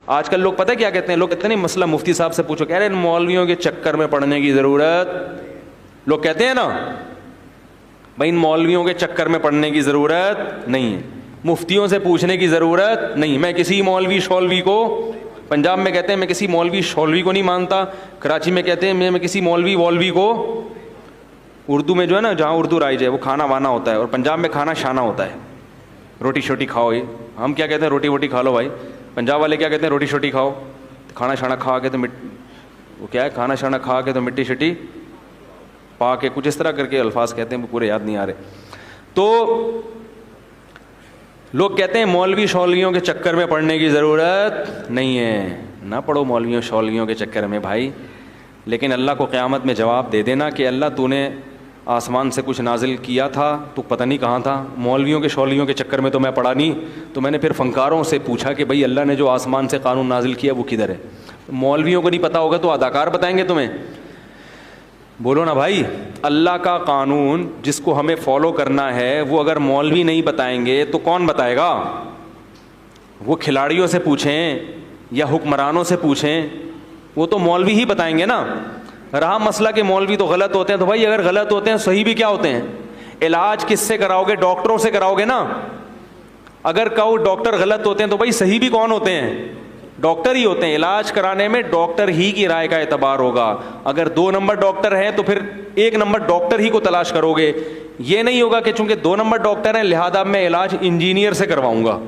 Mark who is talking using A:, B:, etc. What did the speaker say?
A: آج کل لوگ پتہ کیا کہتے ہیں, لوگ کہتے ہیں نہیں مسئلہ مفتی صاحب سے پوچھو, کہہ رہے ہیں مولویوں کے چکر میں پڑنے کی ضرورت, لوگ کہتے ہیں نا بھائی ان مولویوں کے چکر میں پڑنے کی ضرورت نہیں ہے, مفتیوں سے پوچھنے کی ضرورت نہیں. میں کسی مولوی شولوی کو, پنجاب میں کہتے ہیں میں کسی مولوی شولوی کو نہیں مانتا, کراچی میں کہتے ہیں میں کسی مولوی وولوی کو, اردو میں جو ہے نا جہاں اردو رائج ہے وہ کھانا وانا ہوتا ہے, اور پنجاب میں کھانا شانہ ہوتا ہے, روٹی شوٹی کھاؤ. یہ ہم کیا کہتے ہیں روٹی ووٹی کھا لو بھائی, پنجاب والے کیا کہتے ہیں روٹی شوٹی کھاؤ, کھانا شانا کھا کے تو وہ کیا ہے کھانا شانا کھا کے تو مٹی شٹی پا کے, کچھ اس طرح کر کے الفاظ کہتے ہیں, وہ پورے یاد نہیں آ رہے. تو لوگ کہتے ہیں مولوی شولویوں کے چکر میں پڑنے کی ضرورت نہیں ہے, نہ پڑھو مولویوں شولویوں کے چکر میں بھائی. لیکن اللہ کو قیامت میں جواب دے دینا کہ اللہ تو نے آسمان سے کچھ نازل کیا تھا, تو پتہ نہیں کہاں تھا, مولویوں کے شولویوں کے چکر میں تو میں پڑھا نہیں, تو میں نے پھر فنکاروں سے پوچھا کہ بھائی اللہ نے جو آسمان سے قانون نازل کیا وہ کدھر ہے. مولویوں کو نہیں پتہ ہوگا تو اداکار بتائیں گے تمہیں؟ بولو نا بھائی. اللہ کا قانون جس کو ہمیں فالو کرنا ہے وہ اگر مولوی نہیں بتائیں گے تو کون بتائے گا؟ وہ کھلاڑیوں سے پوچھیں یا حکمرانوں سے پوچھیں, وہ تو مولوی ہی بتائیں گے نا. رہا مسئلہ کہ مولوی تو غلط ہوتے ہیں, تو بھائی اگر غلط ہوتے ہیں صحیح بھی کیا ہوتے ہیں؟ علاج کس سے کراؤ گے؟ ڈاکٹروں سے کراؤ گے نا. اگر کہو ڈاکٹر غلط ہوتے ہیں تو بھائی صحیح بھی کون ہوتے ہیں؟ ڈاکٹر ہی ہوتے ہیں. علاج کرانے میں ڈاکٹر ہی کی رائے کا اعتبار ہوگا. اگر 2 نمبر ڈاکٹر ہیں تو پھر 1 نمبر ڈاکٹر ہی کو تلاش کرو گے. یہ نہیں ہوگا کہ چونکہ 2 نمبر ڈاکٹر ہیں لہذا میں علاج انجینئر سے کرواؤں گا.